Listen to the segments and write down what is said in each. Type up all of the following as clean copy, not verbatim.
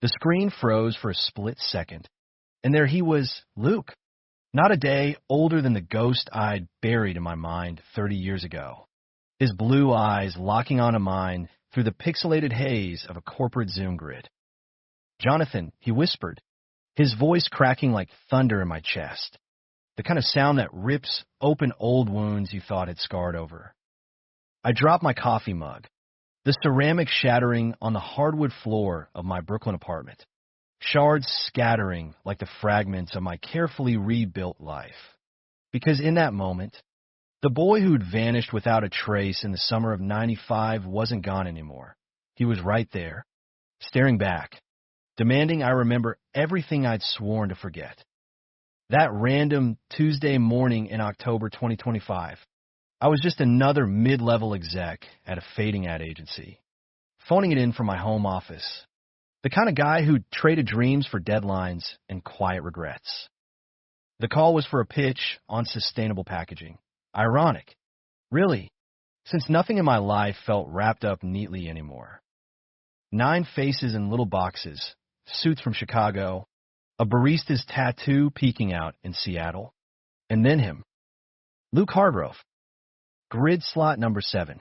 The screen froze for a split second, and there he was, Luke, not a day older than the ghost I'd buried in my mind 30 years ago, his blue eyes locking onto mine through the pixelated haze of a corporate Zoom grid. "Jonathan," he whispered, his voice cracking like thunder in my chest, the kind of sound that rips open old wounds you thought had scarred over. I dropped my coffee mug, the ceramic shattering on the hardwood floor of my Brooklyn apartment, shards scattering like the fragments of my carefully rebuilt life. Because in that moment, the boy who'd vanished without a trace in the summer of '95 wasn't gone anymore. He was right there, staring back, demanding I remember everything I'd sworn to forget. That random Tuesday morning in October 2025, I was just another mid-level exec at a fading ad agency, phoning it in from my home office, the kind of guy who traded dreams for deadlines and quiet regrets. The call was for a pitch on sustainable packaging. Ironic, really, since nothing in my life felt wrapped up neatly anymore. 9 faces in little boxes, suits from Chicago, a barista's tattoo peeking out in Seattle, and then him, Luke Hargrove, grid slot number 7.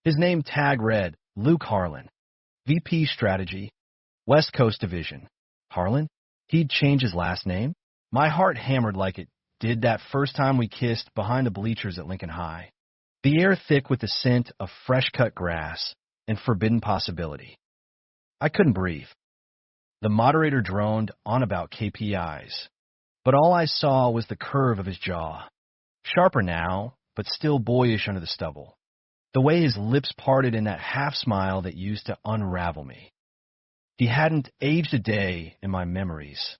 His name tag read Luke Harlan, VP Strategy, West Coast Division. Harlan? He'd changed his last name? My heart hammered like it did that first time we kissed behind the bleachers at Lincoln High. The air thick with the scent of fresh-cut grass and forbidden possibility. I couldn't breathe. The moderator droned on about KPIs, but all I saw was the curve of his jaw. Sharper now, but still boyish under the stubble. The way his lips parted in that half-smile that used to unravel me. He hadn't aged a day in my memories.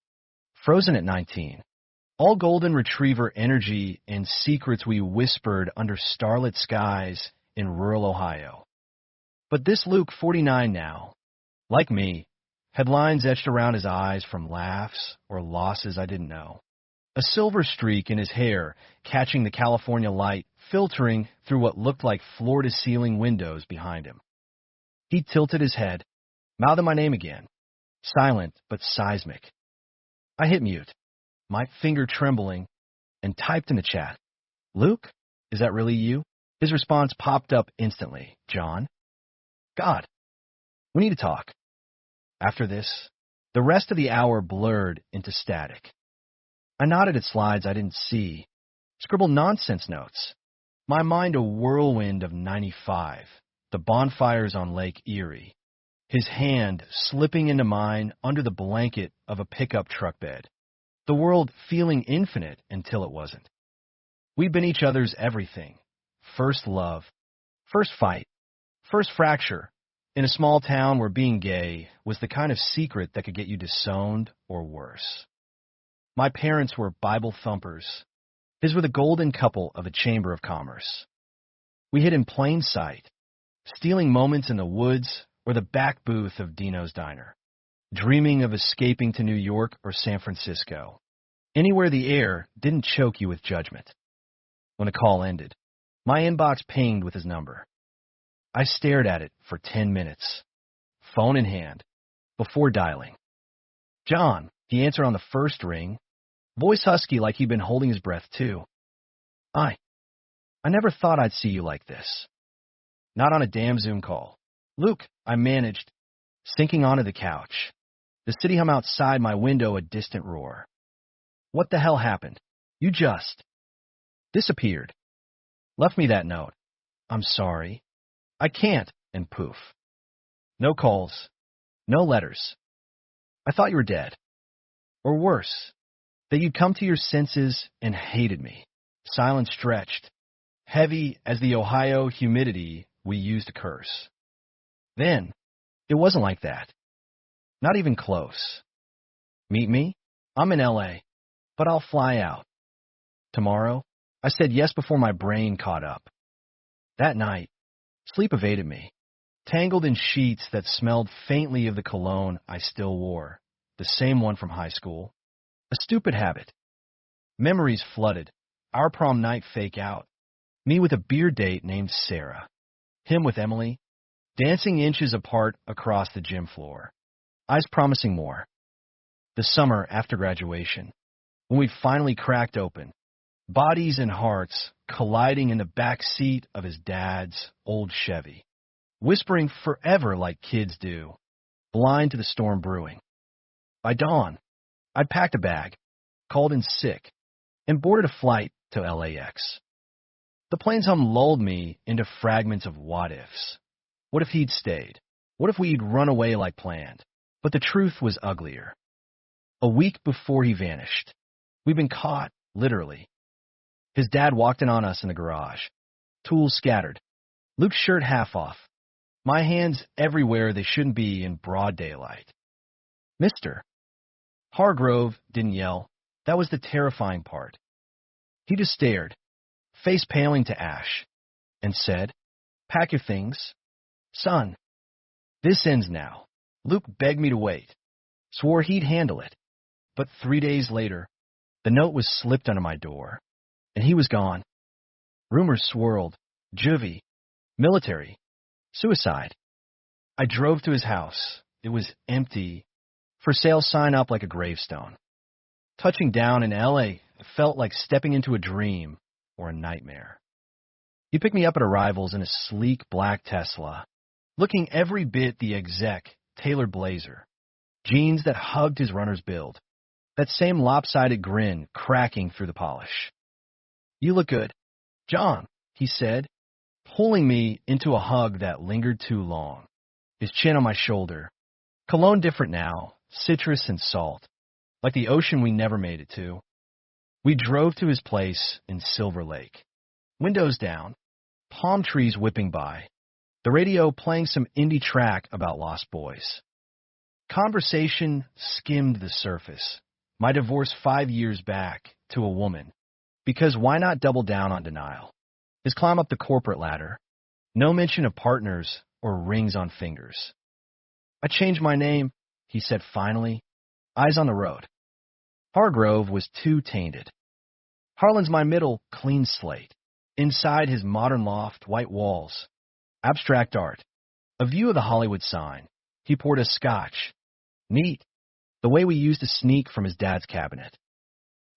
Frozen at 19. All golden retriever energy and secrets we whispered under starlit skies in rural Ohio. But this Luke, 49 now, like me, had lines etched around his eyes from laughs or losses I didn't know. A silver streak in his hair catching the California light filtering through what looked like floor-to-ceiling windows behind him. He tilted his head, mouthing my name again, silent but seismic. I hit mute, my finger trembling, and typed in the chat, "Luke, is that really you?" His response popped up instantly, "John? God, we need to talk." After this, the rest of the hour blurred into static. I nodded at slides I didn't see, scribbled nonsense notes. My mind a whirlwind of '95, the bonfires on Lake Erie, his hand slipping into mine under the blanket of a pickup truck bed, the world feeling infinite until it wasn't. We'd been each other's everything. First love, first fight, first fracture, in a small town where being gay was the kind of secret that could get you disowned or worse. My parents were Bible thumpers. His were the golden couple of a chamber of commerce. We hid in plain sight, stealing moments in the woods or the back booth of Dino's Diner, dreaming of escaping to New York or San Francisco, anywhere the air didn't choke you with judgment. When the call ended, my inbox pinged with his number. I stared at it for 10 minutes, phone in hand, before dialing. "John," he answered on the first ring, voice husky like he'd been holding his breath too. "I never thought I'd see you like this." "Not on a damn Zoom call." "Luke," I managed, sinking onto the couch, the city hum outside my window a distant roar. "What the hell happened? You just disappeared. Left me that note. I'm sorry. I can't," and poof. No calls, no letters. I thought you were dead. Or worse, that you'd come to your senses and hated me. Silence stretched, heavy as the Ohio humidity we used to curse. Then, it wasn't like that. Not even close. "Meet me? I'm in LA, but I'll fly out." "Tomorrow?" I said yes before my brain caught up. That night, sleep evaded me, tangled in sheets that smelled faintly of the cologne I still wore, the same one from high school. A stupid habit. Memories flooded, our prom night fake out, me with a beer date named Sarah, him with Emily, dancing inches apart across the gym floor. eyes promising more. The summer after graduation, when we finally cracked open, bodies and hearts colliding in the back seat of his dad's old Chevy, whispering forever like kids do, blind to the storm brewing. By dawn, I'd packed a bag, called in sick, and boarded a flight to LAX. The plane's hum lulled me into fragments of what-ifs. What if he'd stayed? What if we'd run away like planned? But the truth was uglier. A week before he vanished, we'd been caught, literally. His dad walked in on us in the garage. Tools scattered. Luke's shirt half off. My hands everywhere they shouldn't be in broad daylight. Mister. Hargrove didn't yell. That was the terrifying part. He just stared, face paling to ash, and said, "Pack your things. Son, this ends now." Luke begged me to wait, swore he'd handle it. But 3 days later, the note was slipped under my door, and he was gone. Rumors swirled. Juvie, military, suicide. I drove to his house. It was empty. For sale sign up like a gravestone. Touching down in L.A. felt like stepping into a dream or a nightmare. He picked me up at arrivals in a sleek black Tesla, looking every bit the exec tailored blazer, jeans that hugged his runner's build, that same lopsided grin cracking through the polish. "You look good, John," he said, pulling me into a hug that lingered too long, his chin on my shoulder. Cologne different now, citrus and salt, like the ocean we never made it to. We drove to his place in Silver Lake. Windows down, palm trees whipping by, the radio playing some indie track about lost boys. Conversation skimmed the surface. My divorce 5 years back to a woman. Because why not double down on denial? His climb up the corporate ladder. No mention of partners or rings on fingers. "I changed my name," he said finally, eyes on the road. Hargrove was too tainted. Harlan's my middle, clean slate. Inside his modern loft, white walls. Abstract art. A view of the Hollywood sign. He poured us scotch. Neat. The way we used to sneak from his dad's cabinet.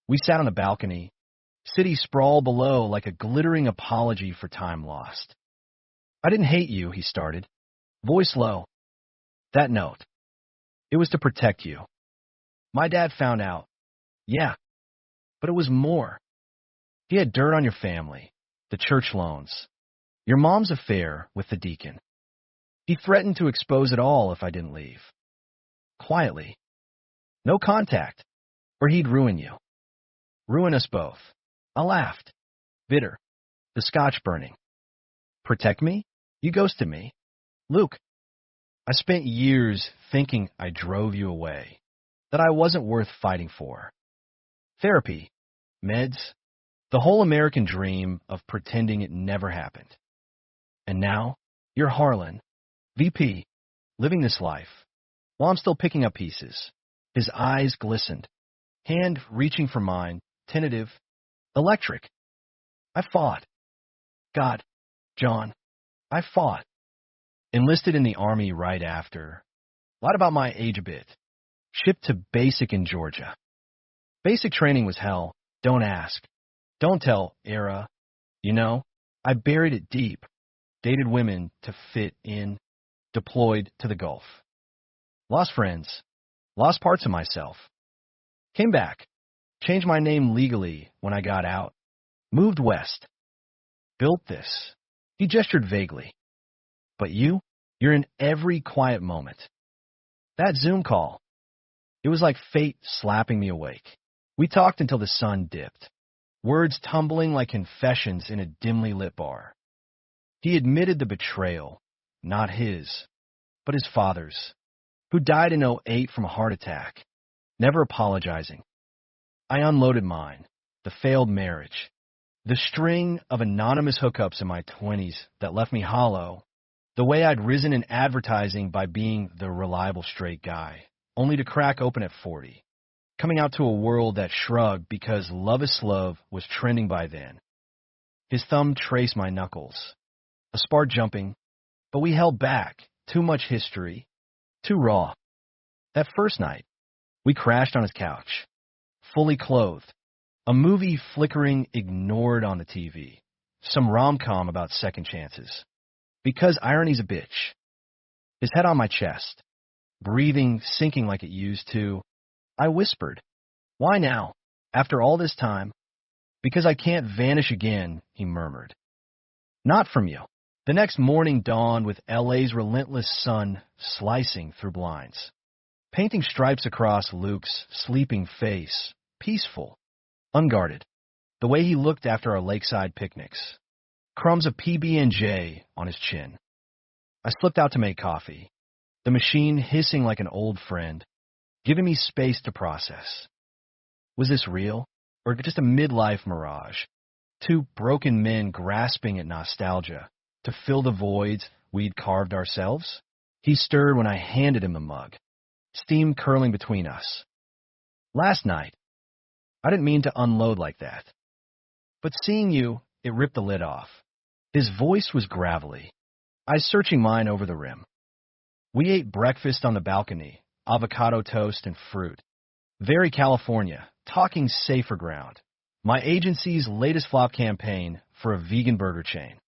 We sat on the balcony. City sprawl below like a glittering apology for time lost. "I didn't hate you," he started. Voice low. "That note. It was to protect you. My dad found out. Yeah. But it was more. He had dirt on your family, the church loans, your mom's affair with the deacon. He threatened to expose it all if I didn't leave. Quietly. No contact, or he'd ruin you. Ruin us both." I laughed. Bitter. The scotch burning. "Protect me? You ghosted me. Luke, I spent years thinking I drove you away, that I wasn't worth fighting for. Therapy, meds, the whole American dream of pretending it never happened. And now, you're Harlan, VP, living this life, while I'm still picking up pieces." His eyes glistened, hand reaching for mine, tentative, electric. I fought. God, John, I fought. Enlisted in the Army right after. Lied about my age a bit. Shipped to basic in Georgia. Basic training was hell. Don't ask. Don't tell, era. You know, I buried it deep. Dated women to fit in. Deployed to the Gulf. Lost friends. Lost parts of myself. Came back. Changed my name legally when I got out. Moved west. Built this. He gestured vaguely. But you're in every quiet moment. That Zoom call. It was like fate slapping me awake. We talked until the sun dipped. Words tumbling like confessions in a dimly lit bar. He admitted the betrayal. Not his, but his father's. Who died in '08 from a heart attack. Never apologizing. I unloaded mine. The failed marriage. The string of anonymous hookups in my 20s that left me hollow. The way I'd risen in advertising by being the reliable straight guy, only to crack open at 40. Coming out to a world that shrugged because Love is Love was trending by then. His thumb traced my knuckles. A spark jumping, but we held back. Too much history. Too raw. That first night, we crashed on his couch, fully clothed, a movie flickering ignored on the TV, some rom-com about second chances. Because irony's a bitch. His head on my chest, breathing sinking like it used to. I whispered, "Why now? After all this time?" "Because I can't vanish again," he murmured. "Not from you." The next morning dawned with LA's relentless sun slicing through blinds, painting stripes across Luke's sleeping face, peaceful, unguarded, the way he looked after our lakeside picnics, crumbs of PB&J on his chin. I slipped out to make coffee, the machine hissing like an old friend, giving me space to process. Was this real, or just a midlife mirage? Two broken men grasping at nostalgia to fill the voids we'd carved ourselves? He stirred when I handed him the mug, steam curling between us. "Last night, I didn't mean to unload like that. But seeing you, it ripped the lid off." His voice was gravelly, eyes searching mine over the rim. We ate breakfast on the balcony, avocado toast and fruit. Very California, talking safer ground. My agency's latest flop campaign for a vegan burger chain.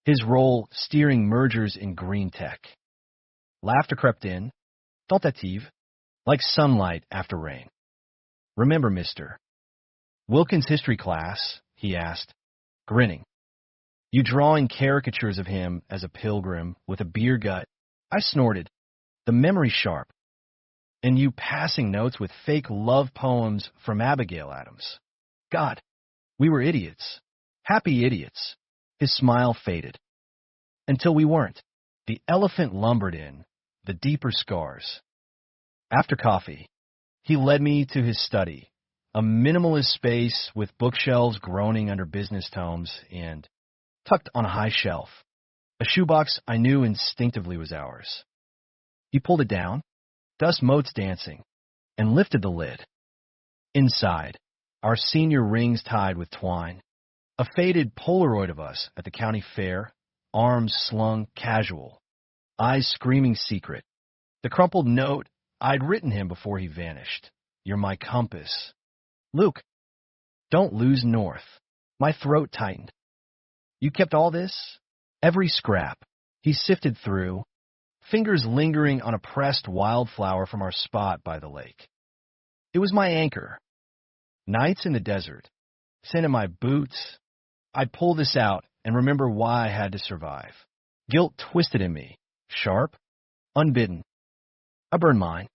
His role steering mergers in green tech. Laughter crept in, tentative, like sunlight after rain. "Remember, mister, Wilkins' history class?" he asked, grinning. "You drawing caricatures of him as a pilgrim with a beer gut?" I snorted, the memory sharp. "And you passing notes with fake love poems from Abigail Adams." God, we were idiots. Happy idiots. His smile faded. Until we weren't. The elephant lumbered in, the deeper scars. After coffee, he led me to his study, a minimalist space with bookshelves groaning under business tomes and, tucked on a high shelf, a shoebox I knew instinctively was ours. He pulled it down, dust motes dancing, and lifted the lid. Inside, our senior rings tied with twine, a faded Polaroid of us at the county fair, arms slung casual, eyes screaming secret, the crumpled note I'd written him before he vanished. "You're my compass." "Luke, don't lose north." My throat tightened. "You kept all this?" Every scrap. He sifted through, fingers lingering on a pressed wildflower from our spot by the lake. It was my anchor. Nights in the desert, sand in my boots. I'd pull this out and remember why I had to survive. Guilt twisted in me, sharp, unbidden. I burned mine.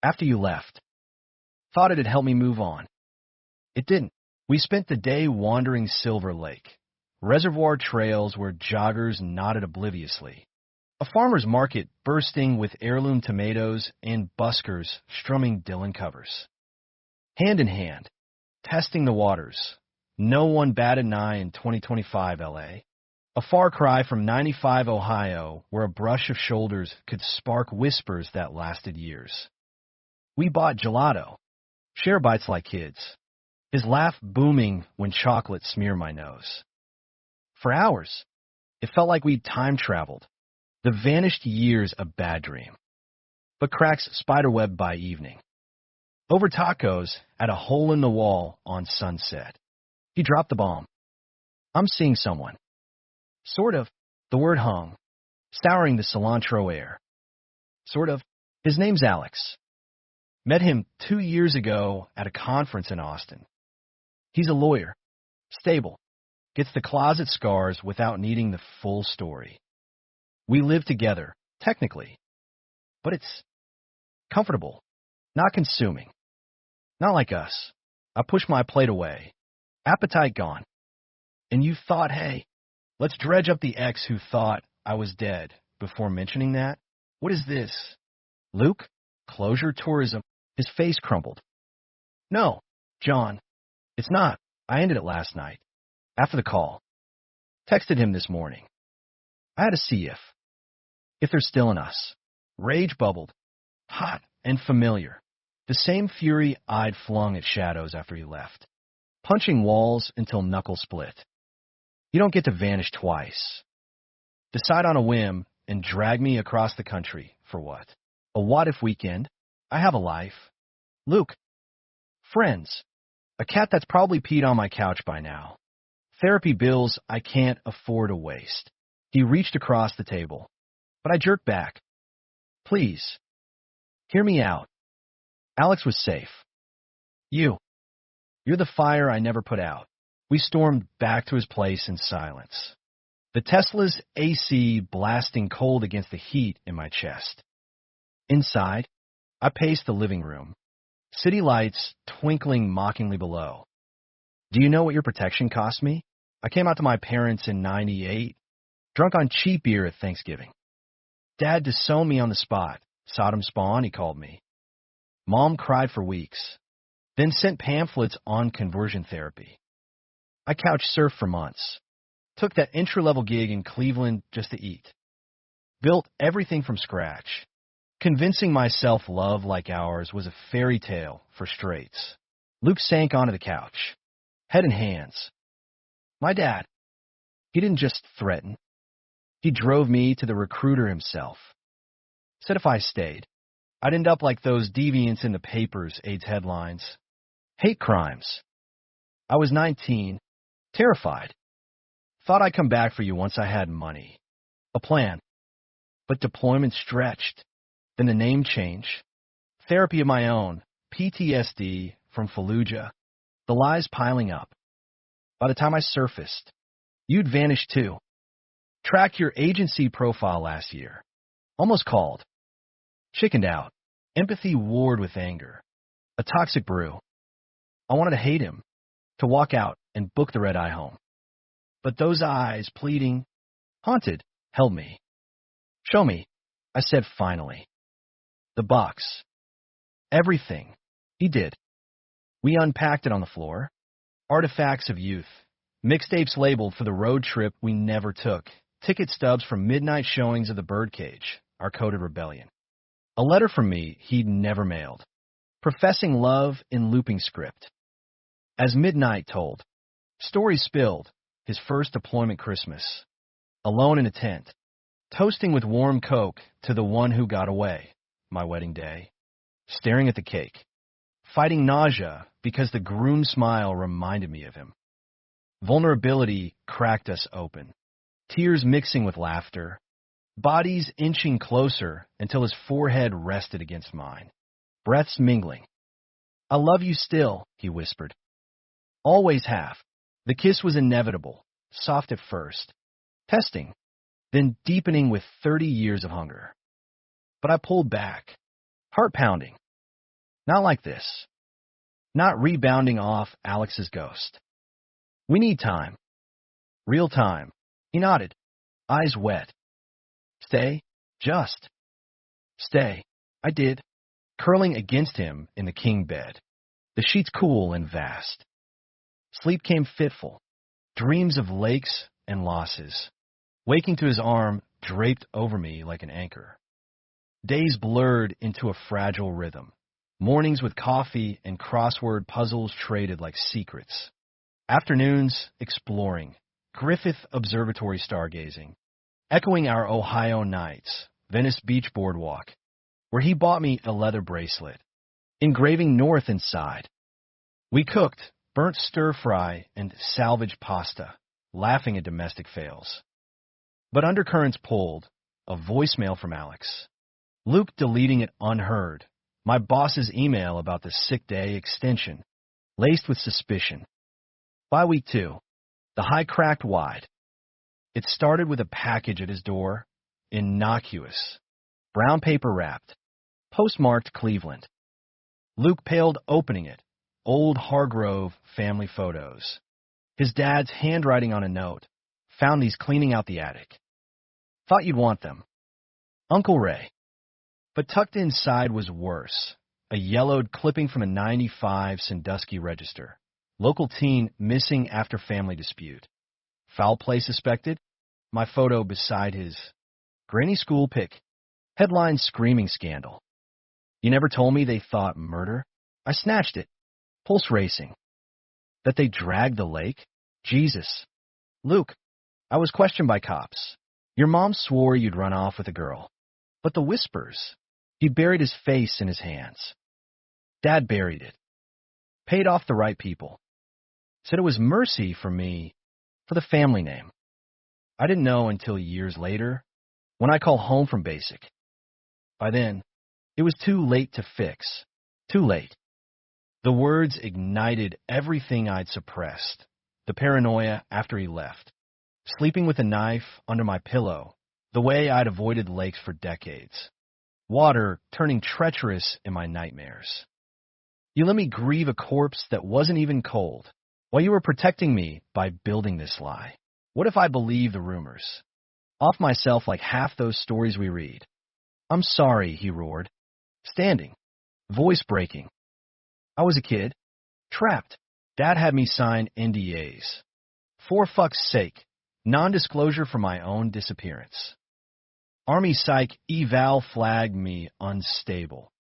After you left. Thought it'd help me move on. It didn't. We spent the day wandering Silver Lake, reservoir trails where joggers nodded obliviously, a farmer's market bursting with heirloom tomatoes and buskers strumming Dylan covers. Hand in hand, testing the waters. No one batted an eye in 2025 LA. A far cry from 95 Ohio, where a brush of shoulders could spark whispers that lasted years. We bought gelato, share bites like kids, his laugh booming when chocolate smeared my nose. For hours, it felt like we'd time traveled, the vanished years a bad dream, but cracks spiderwebbed by evening. Over tacos at a hole in the wall on Sunset. He dropped the bomb. "I'm seeing someone." Sort of. The word hung, souring the cilantro air. Sort of. His name's Alex. Met him 2 years ago at a conference in Austin. He's a lawyer. Stable. Gets the closet scars without needing the full story. We live together, technically. But it's comfortable. Not consuming. Not like us. I push my plate away. Appetite gone. And you thought, hey, let's dredge up the ex who thought I was dead before mentioning that? What is this? Luke? Closure tourism? His face crumpled. "No, John, it's not. I ended it last night. After the call. Texted him this morning. I had to see if they're still in us." Rage bubbled. Hot and familiar. The same fury I'd flung at shadows after he left. Punching walls until knuckles split. You don't get to vanish twice. Decide on a whim and drag me across the country for what? A what-if weekend? I have a life. Luke, friends, a cat that's probably peed on my couch by now. Therapy bills I can't afford to waste. He reached across the table, but I jerked back. Please, hear me out. Alex was safe. You're the fire I never put out. We stormed back to his place in silence. The Tesla's AC blasting cold against the heat in my chest. Inside, I paced the living room, city lights twinkling mockingly below. Do you know what your protection cost me? I came out to my parents in '98, drunk on cheap beer at Thanksgiving. Dad disowned me on the spot. Sodom spawn, he called me. Mom cried for weeks, then sent pamphlets on conversion therapy. I couch surfed for months. Took that entry-level gig in Cleveland just to eat. Built everything from scratch. Convincing myself love like ours was a fairy tale for straights. Luke sank onto the couch, head in hands. My dad, he didn't just threaten. He drove me to the recruiter himself. Said if I stayed, I'd end up like those deviants in the papers, AIDS headlines. Hate crimes. I was 19, terrified. Thought I'd come back for you once I had money. A plan. But deployment stretched. Then the name change. Therapy of my own. PTSD from Fallujah. The lies piling up. By the time I surfaced, you'd vanished too. Tracked your agency profile last year. Almost called. Chickened out. Empathy warred with anger. A toxic brew. I wanted to hate him. To walk out and book the red-eye home. But those eyes, pleading, haunted, held me. Show me, I said finally. The box. Everything. He did. We unpacked it on the floor. Artifacts of youth. Mixtapes labeled for the road trip we never took. Ticket stubs from midnight showings of The Birdcage, our coded rebellion. A letter from me he'd never mailed. Professing love in looping script. As midnight told. Stories spilled. His first deployment Christmas. Alone in a tent. Toasting with warm Coke to the one who got away. My wedding day. Staring at the cake. Fighting nausea because the groom's smile reminded me of him. Vulnerability cracked us open. Tears mixing with laughter. Bodies inching closer until his forehead rested against mine. Breaths mingling. I love you still, he whispered. Always have. The kiss was inevitable, soft at first, testing, then deepening with 30 years of hunger. But I pulled back, heart pounding. Not like this. Not rebounding off Alex's ghost. We need time. Real time. He nodded, eyes wet. Stay, just. Stay. I did, curling against him in the king bed, the sheets cool and vast. Sleep came fitful, dreams of lakes and losses, waking to his arm draped over me like an anchor. Days blurred into a fragile rhythm, mornings with coffee and crossword puzzles traded like secrets. Afternoons exploring, Griffith Observatory stargazing, echoing our Ohio nights, Venice Beach Boardwalk, where he bought me a leather bracelet, engraving North inside. We cooked burnt stir-fry and salvage pasta, laughing at domestic fails. But undercurrents pulled, a voicemail from Alex. Luke deleting it unheard, my boss's email about the sick day extension, laced with suspicion. By week 2, the high cracked wide. It started with a package at his door, innocuous, brown paper wrapped, postmarked Cleveland. Luke paled opening it. Old Hargrove family photos. His dad's handwriting on a note. Found these cleaning out the attic. Thought you'd want them. Uncle Ray. But tucked inside was worse. A yellowed clipping from a '95 Sandusky register. Local teen missing after family dispute. Foul play suspected. My photo beside his. Grainy school pic. Headline screaming scandal. You never told me they thought murder? I snatched it. Pulse racing. That they dragged the lake? Jesus. Luke, I was questioned by cops. Your mom swore you'd run off with a girl. But the whispers. He buried his face in his hands. Dad buried it. Paid off the right people. Said it was mercy for me for the family name. I didn't know until years later, when I call home from basic. By then, it was too late to fix. Too late. The words ignited everything I'd suppressed. The paranoia after he left. Sleeping with a knife under my pillow, the way I'd avoided lakes for decades. Water turning treacherous in my nightmares. You let me grieve a corpse that wasn't even cold, while you were protecting me by building this lie. What if I believe the rumors? Off myself like half those stories we read. I'm sorry, he roared. Standing. Voice breaking. I was a kid. Trapped. Dad had me sign NDAs. For fuck's sake. Non-disclosure for my own disappearance. Army Psych eval flagged me unstable.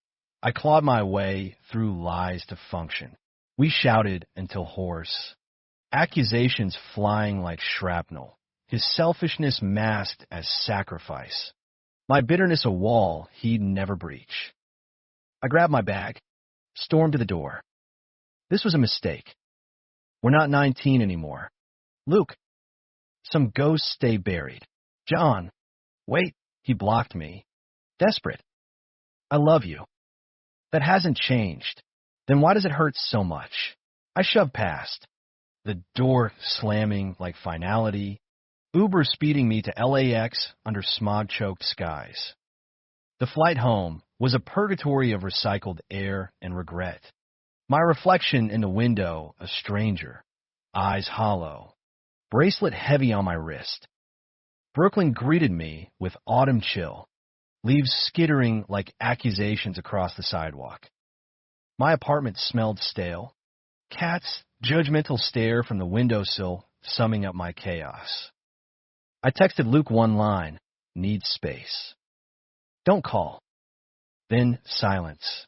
I clawed my way through lies to function. We shouted until hoarse. Accusations flying like shrapnel. His selfishness masked as sacrifice. My bitterness a wall he'd never breach. I grabbed my bag, stormed to the door. This was a mistake. We're not 19 anymore. Luke. Some ghosts stay buried. John. Wait, he blocked me. Desperate. I love you. That hasn't changed. Then why does it hurt so much? I shoved past. The door slamming like finality. Uber speeding me to LAX under smog-choked skies. The flight home was a purgatory of recycled air and regret. My reflection in the window, a stranger. Eyes hollow. Bracelet heavy on my wrist. Brooklyn greeted me with autumn chill. Leaves skittering like accusations across the sidewalk. My apartment smelled stale. Cat's judgmental stare from the windowsill summing up my chaos. I texted Luke one line, needs space. Don't call. Then silence.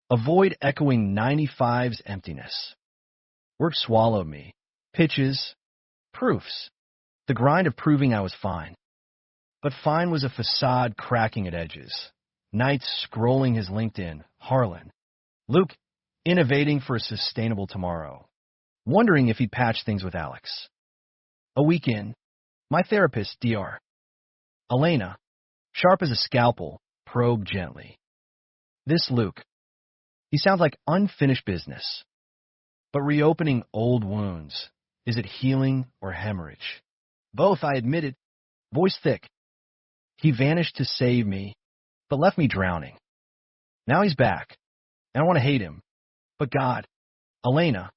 Avoid echoing 95's emptiness. Work swallowed me. Pitches. Proofs. The grind of proving I was fine. But fine was a facade cracking at edges. Nights scrolling his LinkedIn. Harlan. Luke, innovating for a sustainable tomorrow. Wondering if he'd patch things with Alex. A weekend. My therapist, Dr. Elena, sharp as a scalpel, probed gently. This Luke. He sounds like unfinished business. But reopening old wounds. Is it healing or hemorrhage? Both, I admitted. Voice thick. He vanished to save me, but left me drowning. Now he's back, and I want to hate him. But God, Elena,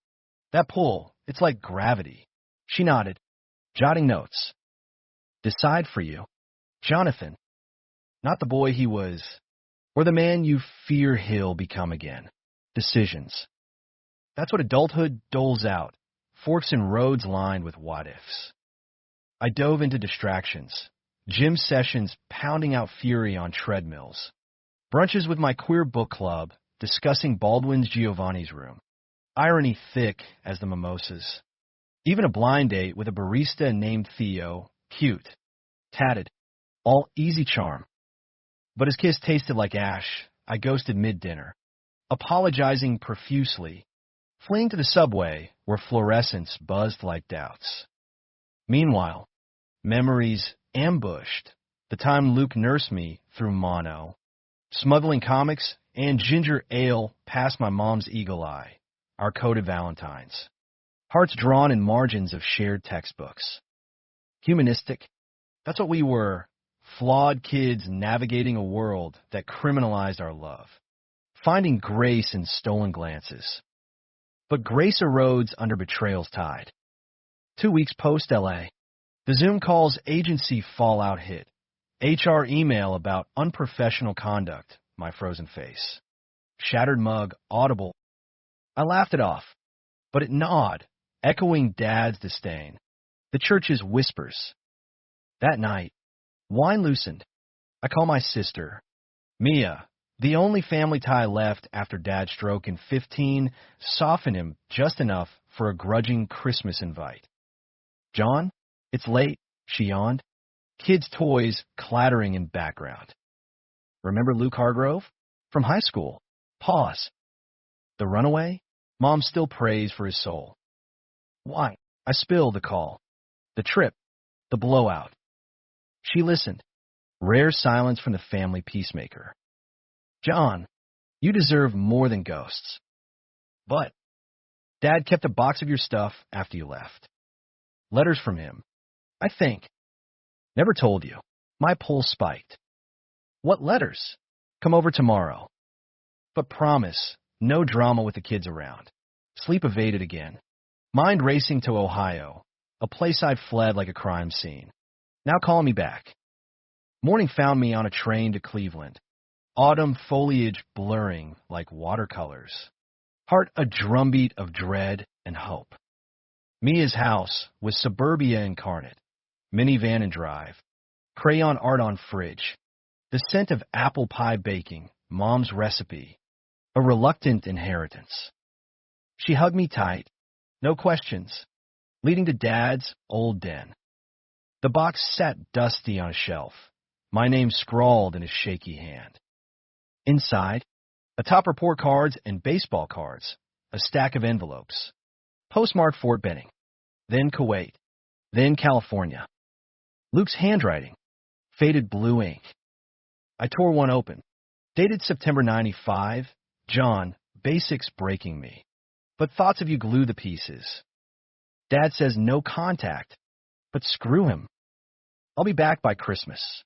that pull, it's like gravity. She nodded, jotting notes. Decide for you. Jonathan. Not the boy he was, or the man you fear he'll become again. Decisions. That's what adulthood doles out. Forks in roads lined with what-ifs. I dove into distractions. Gym sessions pounding out fury on treadmills. Brunches with my queer book club, discussing Baldwin's Giovanni's Room. Irony thick as the mimosas. Even a blind date with a barista named Theo, cute, tatted, all easy charm. But his kiss tasted like ash. I ghosted mid-dinner, apologizing profusely, fleeing to the subway where fluorescence buzzed like doubts. Meanwhile, memories ambushed. The time Luke nursed me through mono, smuggling comics and ginger ale past my mom's eagle eye, our coded Valentines. Hearts drawn in margins of shared textbooks. Humanistic, that's what we were. Flawed kids navigating a world that criminalized our love. Finding grace in stolen glances. But grace erodes under betrayal's tide. 2 weeks post-LA, the Zoom calls agency fallout hit. HR email about unprofessional conduct, my frozen face. Shattered mug, audible. I laughed it off, but it gnawed, echoing Dad's disdain. The church's whispers. That night, wine loosened. I call my sister, Mia, the only family tie left after Dad's stroke in 15, softened him just enough for a grudging Christmas invite. John, it's late, she yawned. Kids' toys clattering in background. Remember Luke Hargrove? From high school. Pause. The runaway? Mom still prays for his soul. Why? I spill the call. The trip. The blowout. She listened. Rare silence from the family peacemaker. John, you deserve more than ghosts. But Dad kept a box of your stuff after you left. Letters from him. I think. Never told you. My pulse spiked. What letters? Come over tomorrow. But promise, no drama with the kids around. Sleep evaded again. Mind racing to Ohio, a place I'd fled like a crime scene. Now call me back. Morning found me on a train to Cleveland. Autumn foliage blurring like watercolors. Heart a drumbeat of dread and hope. Mia's house was suburbia incarnate. Minivan and drive. Crayon art on fridge. The scent of apple pie baking, Mom's recipe. A reluctant inheritance. She hugged me tight. No questions. Leading to Dad's old den. The box sat dusty on a shelf. My name scrawled in his shaky hand. Inside, atop report cards and baseball cards, a stack of envelopes. Postmarked Fort Benning, then Kuwait, then California. Luke's handwriting, faded blue ink. I tore one open. Dated September 95, John, basics breaking me. But thoughts of you glue the pieces. Dad says no contact, but screw him. I'll be back by Christmas.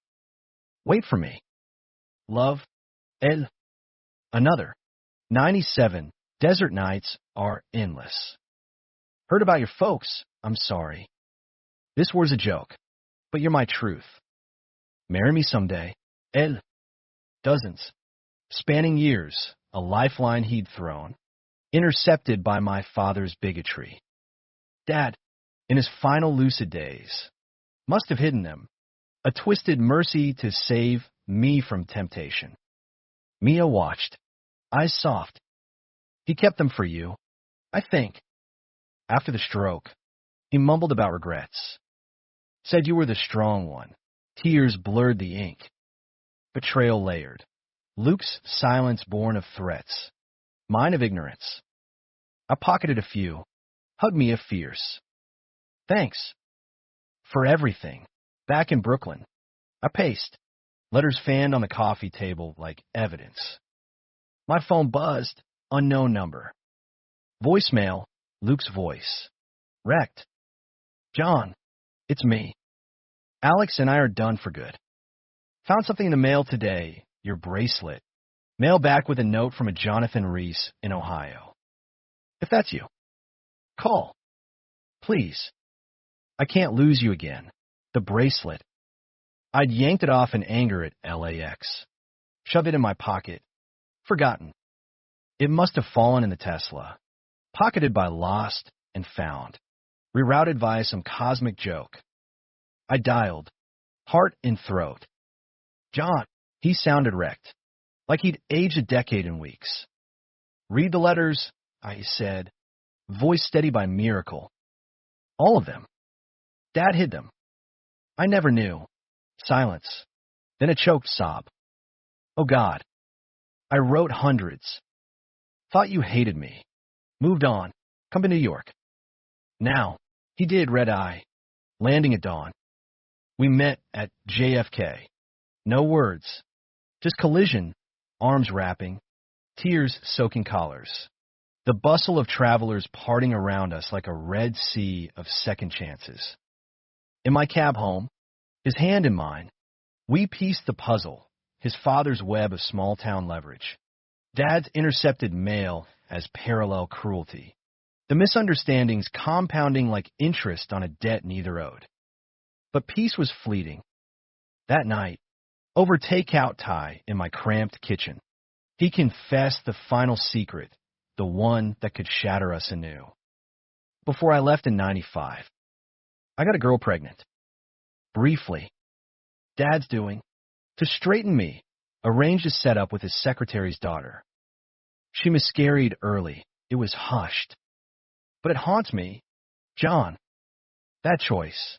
Wait for me. Love, El. Another. 97. Desert nights are endless. Heard about your folks. I'm sorry. This was a joke, but you're my truth. Marry me someday. El. Dozens. Spanning years, a lifeline he'd thrown. Intercepted by my father's bigotry. Dad, in his final lucid days, must have hidden them. A twisted mercy to save me from temptation. Mia watched, eyes soft. He kept them for you, I think. After the stroke, he mumbled about regrets. Said you were the strong one. Tears blurred the ink. Betrayal layered. Luke's silence born of threats. Mine of ignorance. I pocketed a few. Hugged Mia fierce. Thanks. For everything. Back in Brooklyn. I paced. Letters fanned on the coffee table like evidence. My phone buzzed. Unknown number. Voicemail. Luke's voice. Wrecked. John. It's me. Alex and I are done for good. Found something in the mail today. Your bracelet. Mail back with a note from a Jonathan Reese in Ohio. If that's you, call. Please. I can't lose you again. The bracelet. I'd yanked it off in anger at LAX. Shoved it in my pocket. Forgotten. It must have fallen in the Tesla. Pocketed by lost and found. Rerouted via some cosmic joke. I dialed. Heart in throat. John. He sounded wrecked. Like he'd aged a decade in weeks. Read the letters, I said. Voice steady by miracle. All of them. Dad hid them. I never knew. Silence. Then a choked sob. Oh God. I wrote hundreds. Thought you hated me. Moved on. Come to New York. Now. He did, red eye. Landing at dawn. We met at JFK. No words. Just collision. Arms wrapping. Tears soaking collars. The bustle of travelers parting around us like a red sea of second chances. In my cab home, his hand in mine, we pieced the puzzle, his father's web of small-town leverage. Dad's intercepted mail as parallel cruelty. The misunderstandings compounding like interest on a debt neither owed. But peace was fleeting. That night, over takeout tie in my cramped kitchen, he confessed the final secret, the one that could shatter us anew. Before I left in 95, I got a girl pregnant. Briefly. Dad's doing, to straighten me, arranged a setup with his secretary's daughter. She miscarried early. It was hushed. But it haunts me. John. That choice,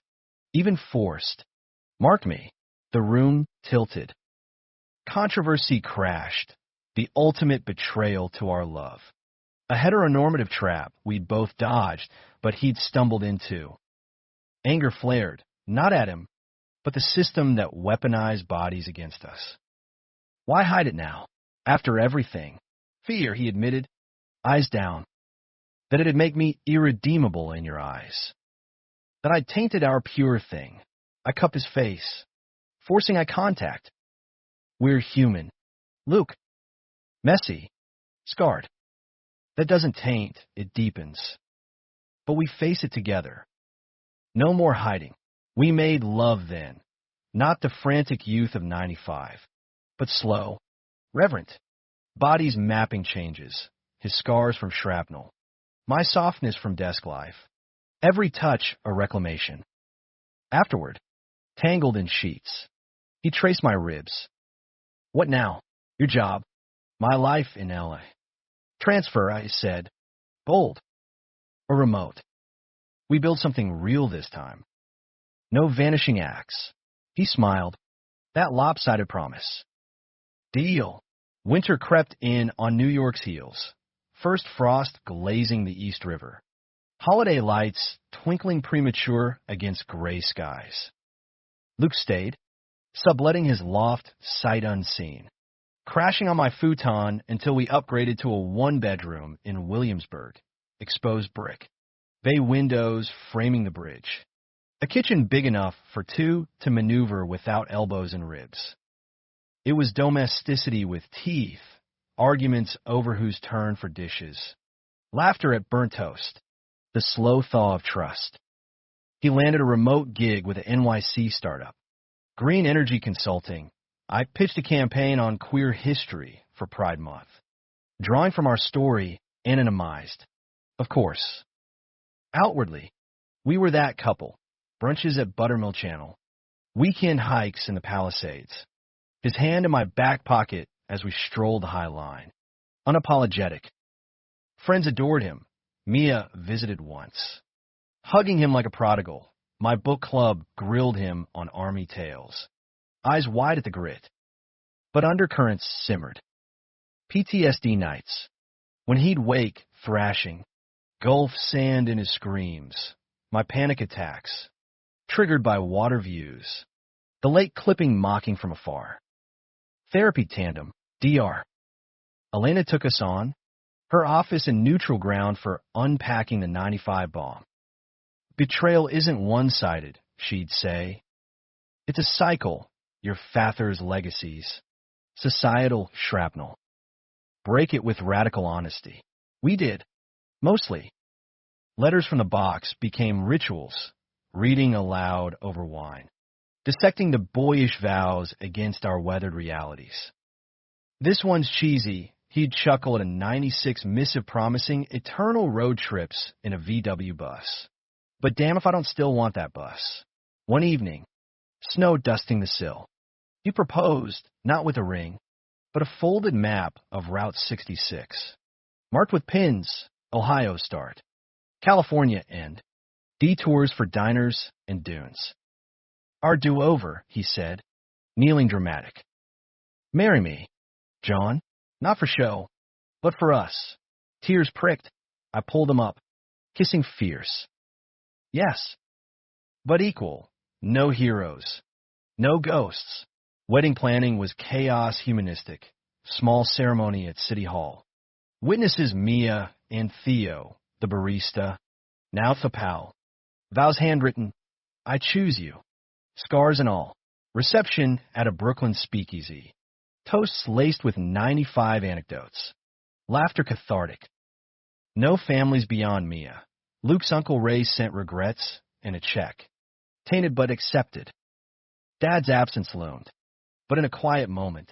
even forced, marked me. The room tilted. Controversy crashed. The ultimate betrayal to our love. A heteronormative trap we'd both dodged, but he'd stumbled into. Anger flared, not at him, but the system that weaponized bodies against us. Why hide it now? After everything. Fear, he admitted, eyes down. That it'd make me irredeemable in your eyes. That I'd tainted our pure thing. I cupped his face, forcing eye contact. We're human. Luke. Messy. Scarred. That doesn't taint, it deepens. But we face it together. No more hiding. We made love then. Not the frantic youth of 95, but slow, reverent. Bodies mapping changes. His scars from shrapnel. My softness from desk life. Every touch a reclamation. Afterward, tangled in sheets, he traced my ribs. What now? Your job. My life in LA. Transfer, I said. Bold. Or remote. We build something real this time. No vanishing acts. He smiled. That lopsided promise. Deal. Winter crept in on New York's heels. First frost glazing the East River. Holiday lights twinkling premature against gray skies. Luke stayed, subletting his loft sight unseen, crashing on my futon until we upgraded to a one-bedroom in Williamsburg, exposed brick, bay windows framing the bridge, a kitchen big enough for two to maneuver without elbows and ribs. It was domesticity with teeth, arguments over whose turn for dishes, laughter at burnt toast, the slow thaw of trust. He landed a remote gig with an NYC startup. Green Energy Consulting. I pitched a campaign on queer history for Pride Month, drawing from our story, anonymized. Of course. Outwardly, we were that couple. Brunches at Buttermilk Channel. Weekend hikes in the Palisades. His hand in my back pocket as we strolled the High Line. Unapologetic. Friends adored him. Mia visited once. Hugging him like a prodigal, my book club grilled him on army tales. Eyes wide at the grit. But undercurrents simmered. PTSD nights. When he'd wake, thrashing. Gulf sand in his screams. My panic attacks. Triggered by water views. The lake clipping mocking from afar. Therapy tandem. DR. Elena took us on. Her office in neutral ground for unpacking the 95 bomb. Betrayal isn't one-sided, she'd say. It's a cycle, your father's legacies. Societal shrapnel. Break it with radical honesty. We did. Mostly. Letters from the box became rituals, reading aloud over wine, dissecting the boyish vows against our weathered realities. This one's cheesy. He'd chuckle at a 96 missive promising eternal road trips in a VW bus. But damn if I don't still want that bus. One evening, snow dusting the sill. He proposed, not with a ring, but a folded map of Route 66. Marked with pins, Ohio start, California end, detours for diners and dunes. Our do-over, he said, kneeling dramatic. Marry me, John. Not for show, but for us. Tears pricked. I pulled them up, kissing fierce. Yes, but equal. No heroes. No ghosts. Wedding planning was chaos humanistic. Small ceremony at City Hall. Witnesses Mia and Theo, the barista. Now Thapal. Vows handwritten. I choose you. Scars and all. Reception at a Brooklyn speakeasy. Toasts laced with 95 anecdotes. Laughter cathartic. No families beyond Mia. Luke's Uncle Ray sent regrets and a check. Tainted but accepted. Dad's absence loomed. But in a quiet moment,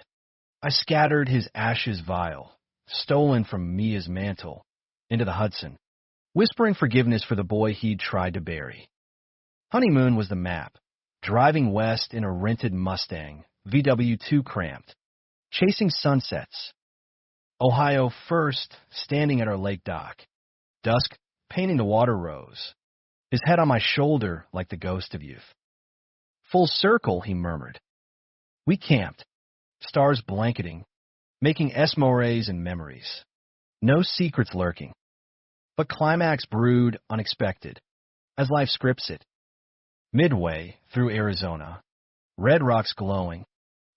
I scattered his ashes vial, stolen from Mia's mantle, into the Hudson, whispering forgiveness for the boy he'd tried to bury. Honeymoon was the map. Driving west in a rented Mustang, VW2 cramped. Chasing sunsets. Ohio first, standing at our lake dock. Dusk, painting the water rose. His head on my shoulder like the ghost of youth. Full circle, he murmured. We camped, stars blanketing, making esmores and memories. No secrets lurking, but climax brewed unexpected, as life scripts it. Midway through Arizona, red rocks glowing,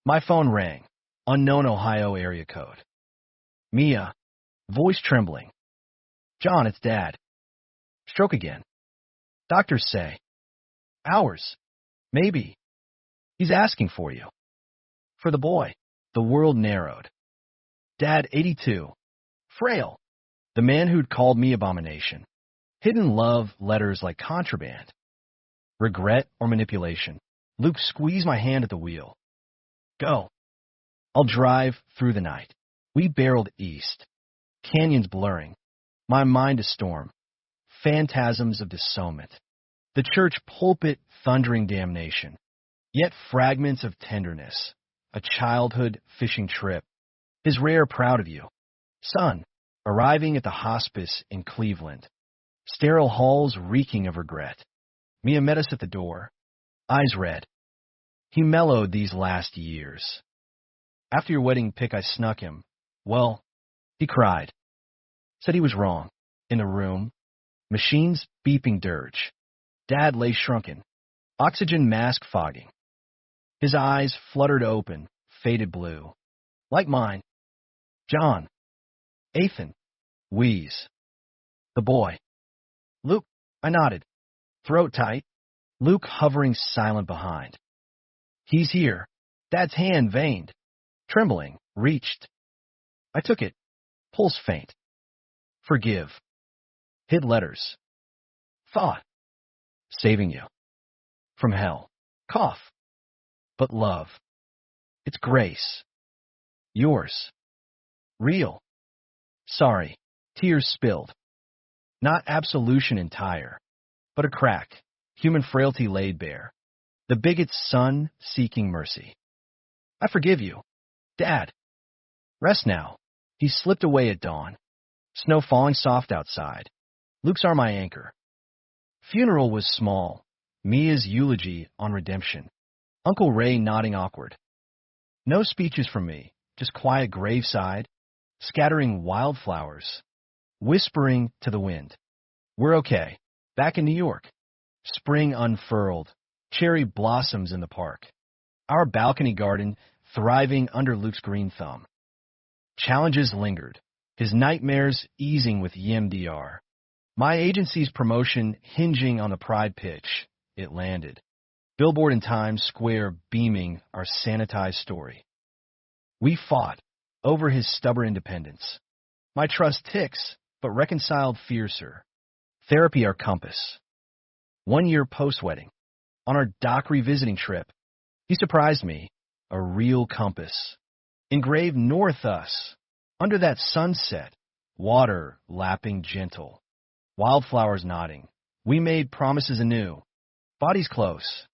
my phone rang, unknown Ohio area code. Mia, voice trembling. John, it's Dad. Stroke again. Doctors say. Hours. Maybe. He's asking for you. For the boy. The world narrowed. Dad, 82. Frail. The man who'd called me abomination. Hidden love letters like contraband. Regret or manipulation. Luke squeezed my hand at the wheel. Go. I'll drive through the night. We barreled east. Canyons blurring. My mind a storm. Phantasms of disownment. The church pulpit thundering damnation. Yet fragments of tenderness. A childhood fishing trip. His rare proud of you. Son, arriving at the hospice in Cleveland. Sterile halls reeking of regret. Mia met us at the door. Eyes red. He mellowed these last years. After your wedding pic, I snuck him. Well, he cried. Said he was wrong. In the room. Machines beeping dirge. Dad lay shrunken. Oxygen mask fogging. His eyes fluttered open, faded blue. Like mine. John. Ethan. Wheeze. The boy. Luke. I nodded. Throat tight. Luke hovering silent behind. He's here. Dad's hand veined. Trembling. Reached. I took it. Pulse faint. Forgive. Hid letters. Thought. Saving you. From hell. Cough. But love. It's grace. Yours. Real. Sorry. Tears spilled. Not absolution entire, but a crack. Human frailty laid bare. The bigot's son seeking mercy. I forgive you. Dad. Rest now. He slipped away at dawn. Snow falling soft outside. Luke's are my anchor. Funeral was small. Mia's eulogy on redemption. Uncle Ray nodding awkward. No speeches from me, just quiet graveside, scattering wildflowers, whispering to the wind. We're okay. Back in New York. Spring unfurled. Cherry blossoms in the park. Our balcony garden thriving under Luke's green thumb. Challenges lingered. His nightmares easing with EMDR. My agency's promotion hinging on the pride pitch. It landed. Billboard in Times Square beaming our sanitized story. We fought over his stubborn independence. My trust ticks, but reconciled fiercer. Therapy our compass. 1 year post-wedding. On our dock revisiting trip, he surprised me. A real compass. Engraved north us. Under that sunset. Water lapping gentle. Wildflowers nodding. We made promises anew. Bodies close.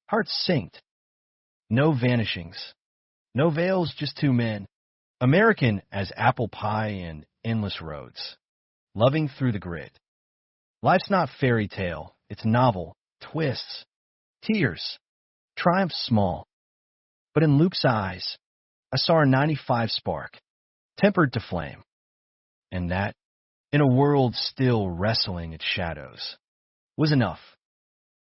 Hearts synced. No vanishings. No veils, just two men. American as apple pie and endless roads. Loving through the grit. Life's not fairy tale. It's novel. Twists. Tears. Triumph small. But in Luke's eyes, I saw a 95 spark. Tempered to flame. And that, in a world still wrestling its shadows, was enough.